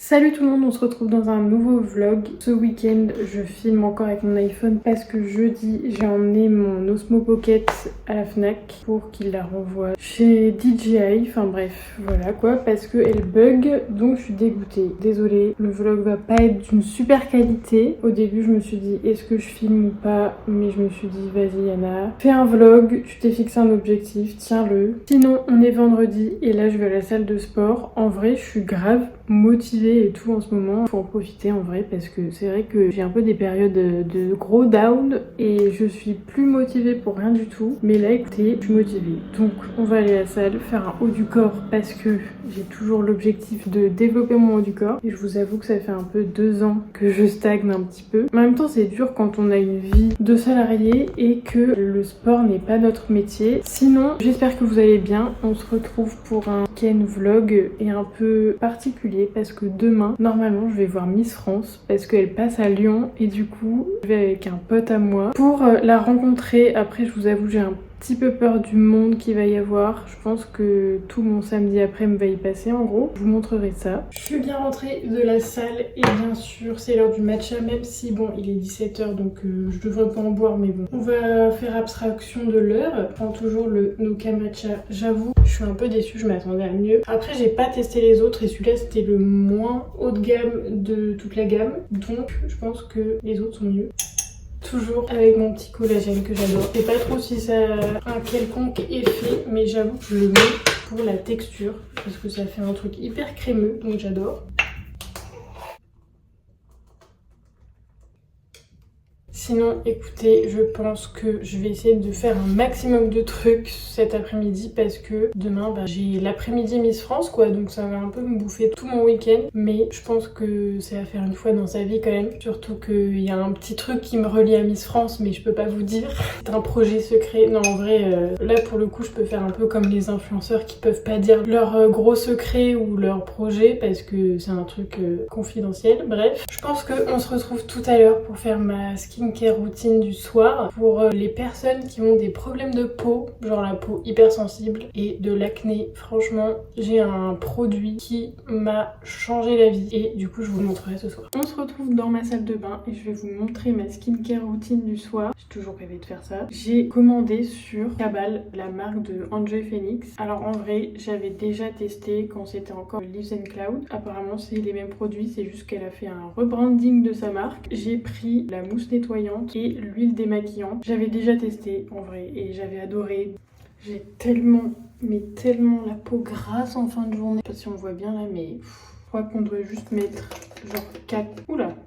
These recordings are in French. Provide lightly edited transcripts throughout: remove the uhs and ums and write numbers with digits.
Salut tout le monde, on se retrouve dans un nouveau vlog. Ce week-end, je filme encore avec mon iPhone parce que jeudi, j'ai emmené mon Osmo Pocket à la Fnac pour qu'il la renvoie chez DJI. Enfin bref, voilà quoi, parce qu'elle bug, donc je suis dégoûtée. Désolée, le vlog va pas être d'une super qualité. Au début, je me suis dit, est-ce que je filme ou pas? Mais je me suis dit, vas-y Yana, fais un vlog, tu t'es fixé un objectif, tiens-le. Sinon, on est vendredi et là, je vais à la salle de sport. En vrai, je suis grave motivée et tout en ce moment. Faut en profiter en vrai parce que c'est vrai que j'ai un peu des périodes de gros down et je suis plus motivée pour rien du tout. Mais là, écoutez, je suis motivée. Donc, on va aller à la salle, faire un haut du corps parce que j'ai toujours l'objectif de développer mon haut du corps. Et je vous avoue que ça fait un peu 2 ans que je stagne un petit peu. En même temps, c'est dur quand on a une vie de salarié et que le sport n'est pas notre métier. Sinon, j'espère que vous allez bien. On se retrouve pour un week-end vlog et un peu particulier parce que demain, normalement, je vais voir Miss France parce qu'elle passe à Lyon et du coup, je vais avec un pote à moi pour la rencontrer. Après, je vous avoue, j'ai un petit peu peur du monde qu'il va y avoir. Je pense que tout mon samedi après me va y passer en gros. Je vous montrerai ça. Je suis bien rentrée de la salle et bien sûr c'est l'heure du matcha, même si bon il est 17h donc je devrais pas en boire, mais bon. On va faire abstraction de l'heure. Je prends toujours le Noka matcha. J'avoue, je suis un peu déçue, je m'attendais à mieux. Après j'ai pas testé les autres et celui-là c'était le moins haut de gamme de toute la gamme. Donc je pense que les autres sont mieux. Toujours avec mon petit collagène que j'adore. Je sais pas trop si ça a un quelconque effet, mais j'avoue que je le mets pour la texture parce que ça fait un truc hyper crémeux, donc j'adore. Sinon, écoutez, je pense que je vais essayer de faire un maximum de trucs cet après-midi parce que demain, j'ai l'après-midi Miss France, quoi. Donc ça va un peu me bouffer tout mon week-end. Mais je pense que c'est à faire une fois dans sa vie quand même. Surtout qu'il y a un petit truc qui me relie à Miss France, mais je peux pas vous dire. C'est un projet secret. Non, en vrai, là pour le coup, je peux faire un peu comme les influenceurs qui peuvent pas dire leur gros secret ou leur projet parce que c'est un truc confidentiel. Bref, je pense qu'on se retrouve tout à l'heure pour faire ma skincare routine du soir pour les personnes qui ont des problèmes de peau, genre la peau hypersensible et de l'acné. Franchement, j'ai un produit qui m'a changé la vie et du coup je vous le montrerai ce soir. On se retrouve dans ma salle de bain et je vais vous montrer ma skincare routine du soir. J'ai toujours rêvé de faire ça. J'ai commandé sur Cabal, la marque de Enjoy Phoenix. Alors en vrai, j'avais déjà testé quand c'était encore Leaves and Cloud. Apparemment c'est les mêmes produits, c'est juste qu'elle a fait un rebranding de sa marque. J'ai pris la mousse nettoyante et l'huile démaquillante. J'avais déjà testé en vrai et j'avais adoré. J'ai tellement, mais tellement la peau grasse en fin de journée. Je sais pas si on voit bien là, mais je crois qu'on devrait juste mettre genre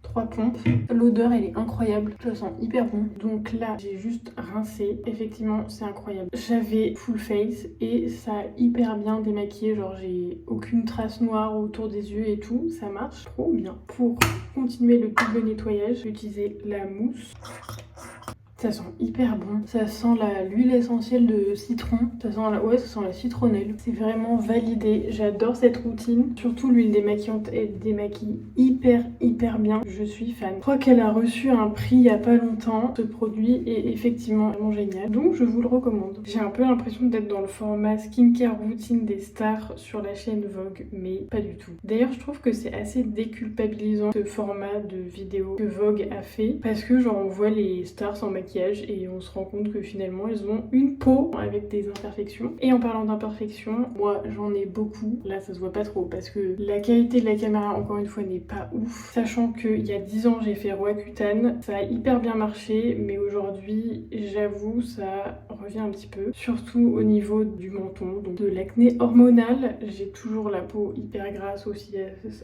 3 pompes. L'odeur elle est incroyable, ça sent hyper bon. Donc là j'ai juste rincé, effectivement c'est incroyable. J'avais full face et ça a hyper bien démaquillé, genre j'ai aucune trace noire autour des yeux et tout, ça marche trop bien. Pour continuer le double nettoyage, j'ai utilisé la mousse. Ça sent hyper bon, ça sent l'huile essentielle de citron, ça sent la citronnelle. C'est vraiment validé, j'adore cette routine. Surtout l'huile démaquillante, elle démaquille hyper bien, je suis fan. Je crois qu'elle a reçu un prix il y a pas longtemps. Ce produit est effectivement vraiment génial, donc je vous le recommande. J'ai un peu l'impression d'être dans le format skincare routine des stars sur la chaîne Vogue, mais pas du tout. D'ailleurs je trouve que c'est assez déculpabilisant ce format de vidéo que Vogue a fait, parce que genre on voit les stars sans maquillage et on se rend compte que finalement elles ont une peau avec des imperfections. Et en parlant d'imperfections, moi j'en ai beaucoup. Là ça se voit pas trop parce que la qualité de la caméra encore une fois n'est pas ouf. Sachant qu'il y a 10 ans j'ai fait Roaccutane, ça a hyper bien marché, mais aujourd'hui j'avoue ça revient un petit peu. Surtout au niveau du menton, donc de l'acné hormonal. J'ai toujours la peau hyper grasse aussi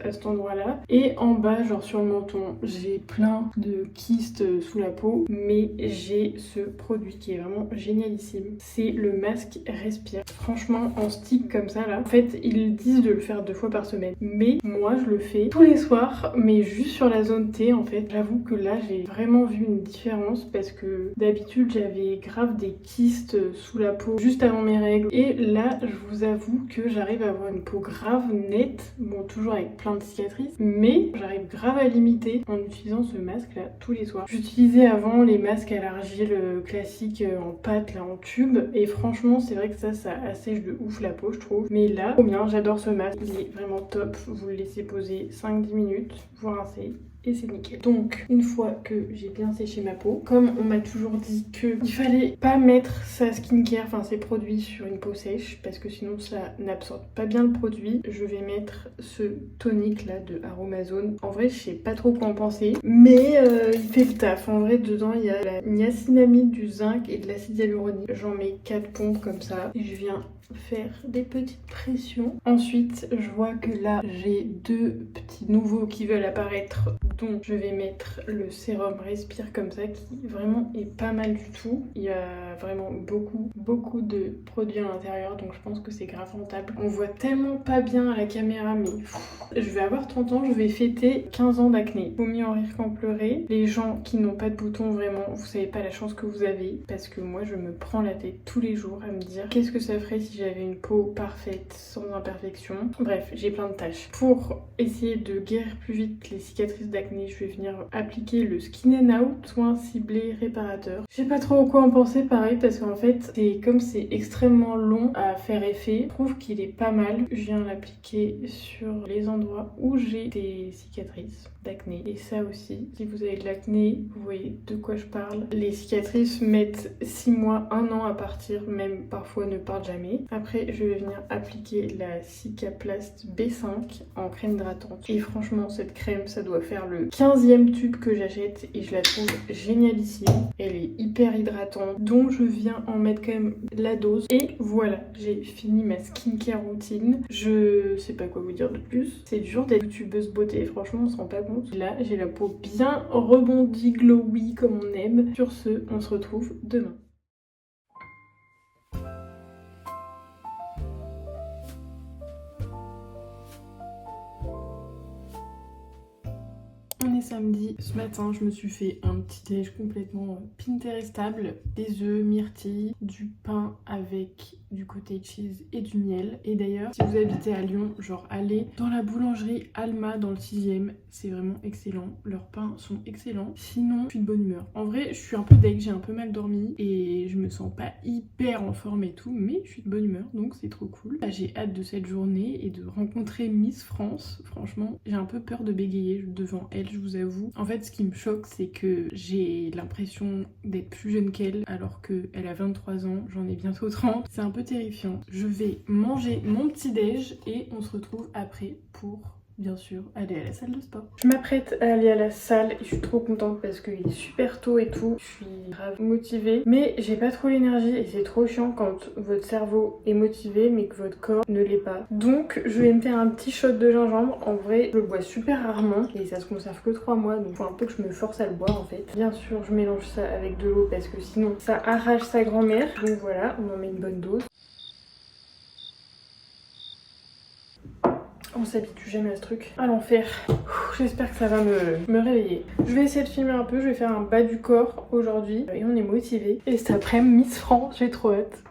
à cet endroit là. Et en bas genre sur le menton j'ai plein de kystes sous la peau, mais j'ai ce produit qui est vraiment génialissime. C'est le masque Respire. Franchement, en stick comme ça là, en fait, ils disent de le faire 2 fois par semaine. Mais moi, je le fais tous les soirs, mais juste sur la zone T en fait. J'avoue que là, j'ai vraiment vu une différence parce que d'habitude, j'avais grave des kystes sous la peau juste avant mes règles. Et là, je vous avoue que j'arrive à avoir une peau grave nette. Bon, toujours avec plein de cicatrices, mais j'arrive grave à limiter en utilisant ce masque là tous les soirs. J'utilisais avant les masques à l'argile classique en pâte, là en tube. Et franchement, c'est vrai que ça assèche de ouf la peau, je trouve. Mais là, trop bien, j'adore ce masque. Il est vraiment top. Vous le laissez poser 5-10 minutes, vous rincez. Et c'est nickel. Donc une fois que j'ai bien séché ma peau, comme on m'a toujours dit qu'il fallait pas mettre sa skincare, enfin ses produits sur une peau sèche parce que sinon ça n'absorbe pas bien le produit, je vais mettre ce tonique là de Aromazone. En vrai je sais pas trop quoi en penser, mais il fait le taf. En vrai dedans il y a la niacinamide, du zinc et de l'acide hyaluronique. J'en mets 4 pompes comme ça et je viens faire des petites pressions. Ensuite je vois que là j'ai 2 petits nouveaux qui veulent apparaître, donc je vais mettre le sérum Respire comme ça qui vraiment est pas mal du tout. Il y a vraiment beaucoup de produits à l'intérieur, donc je pense que c'est grave rentable. On voit tellement pas bien à la caméra, mais je vais avoir 30 ans, je vais fêter 15 ans d'acné. Vaut mieux en rire qu'en pleurer. Les gens qui n'ont pas de boutons, vraiment, vous savez pas la chance que vous avez, parce que moi je me prends la tête tous les jours à me dire qu'est-ce que ça ferait si j'avais une peau parfaite, sans imperfection. Bref, j'ai plein de tâches. Pour essayer de guérir plus vite les cicatrices d'acné, je vais venir appliquer le Skin and Out, soin ciblé réparateur. Je sais pas trop quoi en penser, pareil, parce qu'en fait, comme c'est extrêmement long à faire effet, je trouve qu'il est pas mal. Je viens l'appliquer sur les endroits où j'ai des cicatrices d'acné. Et ça aussi, si vous avez de l'acné, vous voyez de quoi je parle. Les cicatrices mettent 6 mois, 1 an à partir, même parfois ne partent jamais. Après, je vais venir appliquer la Cicaplast B5 en crème hydratante. Et franchement, cette crème, ça doit faire le 15e tube que j'achète et je la trouve génialissime. Elle est hyper hydratante, donc je viens en mettre quand même la dose. Et voilà, j'ai fini ma skincare routine. Je sais pas quoi vous dire de plus. C'est dur d'être youtubeuse beauté, franchement, on se rend pas compte. Là, j'ai la peau bien rebondie, glowy comme on aime. Sur ce, on se retrouve demain. On est samedi, ce matin je me suis fait un petit déj complètement pinterestable, des œufs, myrtilles, du pain avec du cottage cheese et du miel. Et d'ailleurs, si vous habitez à Lyon, genre allez dans la boulangerie Alma dans le 6e, c'est vraiment excellent, leurs pains sont excellents. Sinon, je suis de bonne humeur. En vrai, je suis un peu deg, j'ai un peu mal dormi et je me sens pas hyper en forme et tout, mais je suis de bonne humeur, donc c'est trop cool. J'ai hâte de cette journée et de rencontrer Miss France. Franchement, j'ai un peu peur de bégayer devant elle, je vous avoue. En fait, ce qui me choque, c'est que j'ai l'impression d'être plus jeune qu'elle, alors qu'elle a 23 ans, j'en ai bientôt 30. C'est un peu terrifiant. Je vais manger mon petit déj et on se retrouve après pour, bien sûr, aller à la salle de sport. Je m'apprête à aller à la salle et je suis trop contente parce qu'il est super tôt et tout. Je suis grave motivée, mais j'ai pas trop l'énergie et c'est trop chiant quand votre cerveau est motivé mais que votre corps ne l'est pas. Donc je vais me faire un petit shot de gingembre. En vrai, je le bois super rarement et ça se conserve que 3 mois, donc faut un peu que je me force à le boire en fait. Bien sûr, je mélange ça avec de l'eau parce que sinon ça arrache sa grand-mère. Donc voilà, on en met une bonne dose. On s'habitue jamais à ce truc. À l'enfer. J'espère que ça va me réveiller. Je vais essayer de filmer un peu. Je vais faire un bas du corps aujourd'hui. Et on est motivé. Et cet après-midi, Miss France, j'ai trop hâte.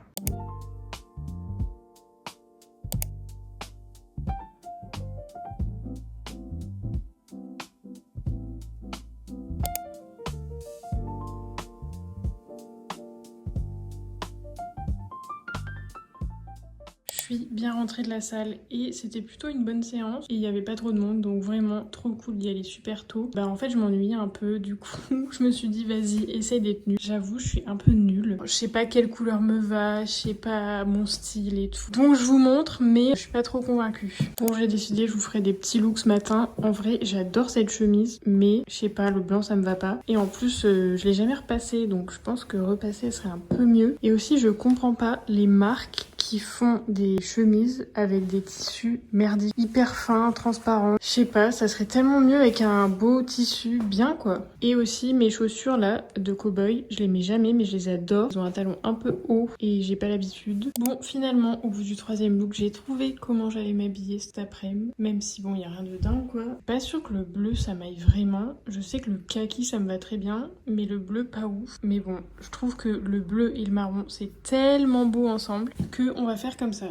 Je suis bien rentrée de la salle et c'était plutôt une bonne séance et il n'y avait pas trop de monde, donc vraiment trop cool d'y aller super tôt. Bah en fait je m'ennuyais un peu, du coup je me suis dit vas-y essaye d'être nulle. J'avoue je suis un peu nulle, je sais pas quelle couleur me va, je sais pas mon style et tout, donc je vous montre mais je suis pas trop convaincue. Bon j'ai décidé je vous ferai des petits looks ce matin. En vrai j'adore cette chemise mais je sais pas, le blanc ça me va pas et en plus je l'ai jamais repassée, donc je pense que repasser serait un peu mieux. Et aussi je comprends pas les marques qui font des chemises avec des tissus merdiques, hyper fins, transparents. Je sais pas, ça serait tellement mieux avec un beau tissu bien quoi. Et aussi mes chaussures là de cow-boy, je les mets jamais mais je les adore. Ils ont un talon un peu haut et j'ai pas l'habitude. Bon finalement au bout du 3e look j'ai trouvé comment j'allais m'habiller cet après-midi. Même si bon y a rien de dingue quoi. Pas sûr que le bleu ça m'aille vraiment. Je sais que le kaki ça me va très bien mais le bleu pas ouf. Mais bon je trouve que le bleu et le marron c'est tellement beau ensemble que on va faire comme ça.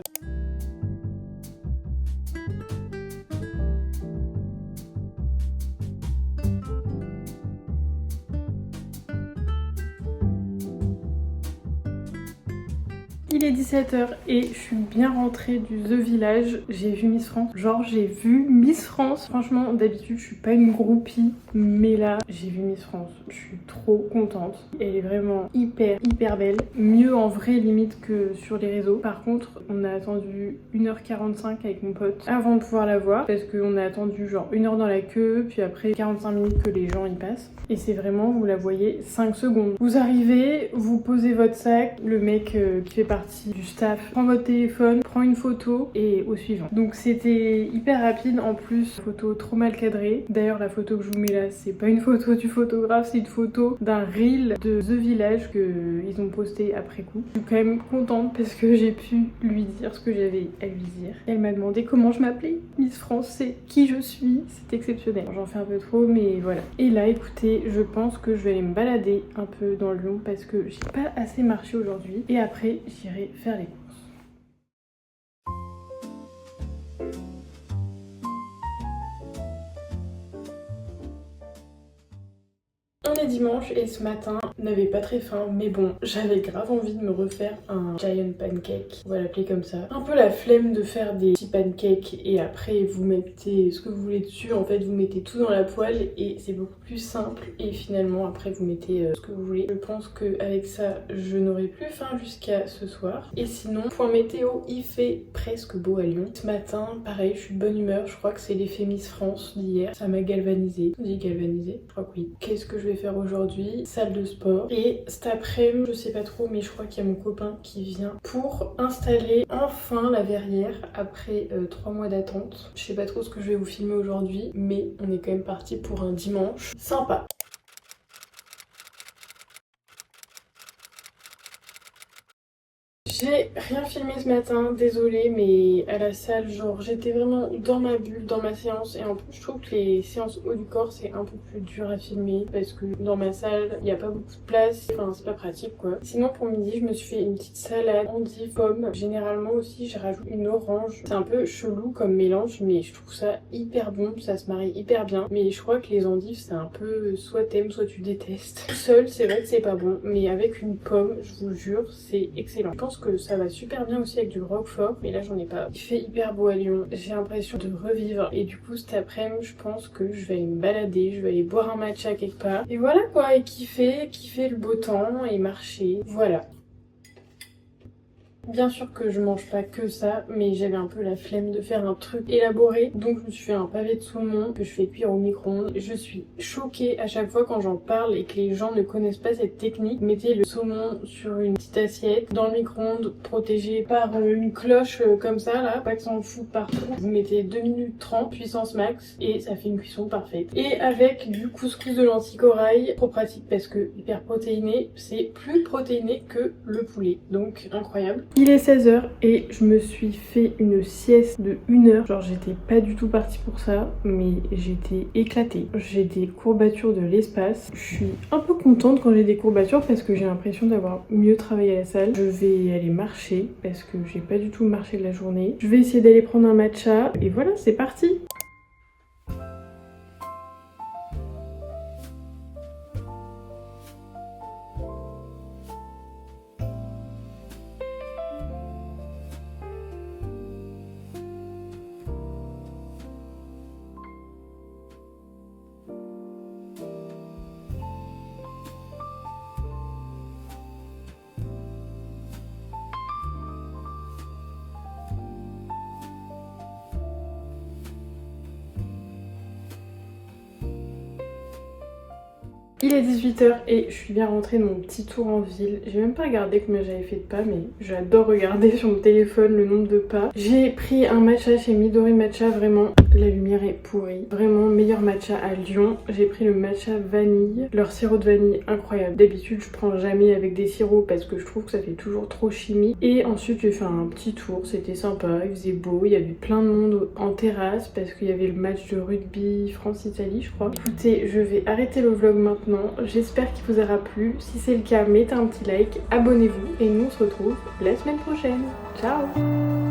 Il est 17h et je suis bien rentrée du The Village. J'ai vu Miss France. Genre j'ai vu Miss France. Franchement d'habitude je suis pas une groupie, mais là j'ai vu Miss France. Je suis trop contente. Elle est vraiment hyper belle. Mieux en vrai limite que sur les réseaux. Par contre on a attendu 1h45 avec mon pote avant de pouvoir la voir. Parce qu'on a attendu genre 1 heure dans la queue. Puis après 45 minutes que les gens y passent. Et c'est vraiment, vous la voyez, 5 secondes. Vous arrivez, vous posez votre sac, le mec qui fait partie du staff prend votre téléphone, prend une photo et au suivant. Donc c'était hyper rapide, en plus, photo trop mal cadrée. D'ailleurs la photo que je vous mets là, c'est pas une photo du photographe, c'est une photo d'un reel de The Village qu'ils ont posté après coup. Je suis quand même contente parce que j'ai pu lui dire ce que j'avais à lui dire. Elle m'a demandé comment je m'appelais. Miss France, c'est qui je suis, c'est exceptionnel. J'en fais un peu trop, mais voilà. Et là, écoutez, je pense que je vais aller me balader un peu dans Lyon parce que j'ai pas assez marché aujourd'hui. Et après, j'irai faire les courses. On est dimanche et ce matin, on n'avait pas très faim, mais bon, j'avais grave envie de me refaire un giant pancake, on va l'appeler comme ça. Un peu la flemme de faire des petits pancakes et après vous mettez ce que vous voulez dessus, en fait vous mettez tout dans la poêle et c'est beaucoup plus simple et finalement après vous mettez ce que vous voulez. Je pense qu'avec ça, je n'aurai plus faim jusqu'à ce soir. Et sinon, point météo, il fait presque beau à Lyon. Ce matin, pareil, je suis de bonne humeur, je crois que c'est l'effet Miss France d'hier, ça m'a galvanisé. On dit galvanisé? Je crois que oui. Qu'est-ce que je vais faire aujourd'hui? Salle de sport. Et cet après-midi, je sais pas trop, mais je crois qu'il y a mon copain qui vient pour installer enfin la verrière après 3 mois d'attente. Je sais pas trop ce que je vais vous filmer aujourd'hui, mais on est quand même parti pour un dimanche sympa. J'ai rien filmé ce matin, désolée, mais à la salle, genre j'étais vraiment dans ma bulle, dans ma séance, et en plus je trouve que les séances haut du corps c'est un peu plus dur à filmer parce que dans ma salle il n'y a pas beaucoup de place, enfin c'est pas pratique quoi. Sinon pour midi je me suis fait une petite salade endive pomme, généralement aussi je rajoute une orange, c'est un peu chelou comme mélange mais je trouve ça hyper bon, ça se marie hyper bien, mais je crois que les endives c'est un peu soit t'aimes soit tu détestes. Seul c'est vrai que c'est pas bon, mais avec une pomme je vous jure c'est excellent. Je pense que ça va super bien aussi avec du roquefort, mais là j'en ai pas. Il fait hyper beau à Lyon, j'ai l'impression de revivre et du coup cet après-midi je pense que je vais aller me balader, je vais aller boire un matcha quelque part et voilà quoi, et kiffer le beau temps et marcher, voilà. Bien sûr que je mange pas que ça, mais j'avais un peu la flemme de faire un truc élaboré, donc je me suis fait un pavé de saumon que je fais cuire au micro-ondes. Je suis choquée à chaque fois quand j'en parle et que les gens ne connaissent pas cette technique. Mettez le saumon sur une petite assiette, dans le micro-ondes, protégé par une cloche comme ça là, pas que ça en fout partout. Vous mettez 2 minutes 30, puissance max, et ça fait une cuisson parfaite. Et avec du couscous de lentilles corail, trop pratique parce que hyper protéiné, c'est plus protéiné que le poulet, donc incroyable. Il est 16h et je me suis fait une sieste de 1 heure. Genre j'étais pas du tout partie pour ça, mais j'étais éclatée. J'ai des courbatures de l'espace. Je suis un peu contente quand j'ai des courbatures parce que j'ai l'impression d'avoir mieux travaillé à la salle. Je vais aller marcher parce que j'ai pas du tout marché de la journée. Je vais essayer d'aller prendre un matcha et voilà, c'est parti. Il est 18h et je suis bien rentrée de mon petit tour en ville. J'ai même pas regardé combien j'avais fait de pas, mais j'adore regarder sur mon téléphone le nombre de pas. J'ai pris un matcha chez Midori Matcha, vraiment la lumière est pourrie. Vraiment meilleur matcha à Lyon. J'ai pris le matcha vanille, leur sirop de vanille incroyable. D'habitude je prends jamais avec des sirops parce que je trouve que ça fait toujours trop chimique. Et ensuite j'ai fait un petit tour, c'était sympa, il faisait beau, il y avait plein de monde en terrasse parce qu'il y avait le match de rugby France-Italie je crois. Écoutez, je vais arrêter le vlog maintenant. J'espère qu'il vous aura plu. Si c'est le cas, mettez un petit like, abonnez-vous et nous on se retrouve la semaine prochaine. Ciao!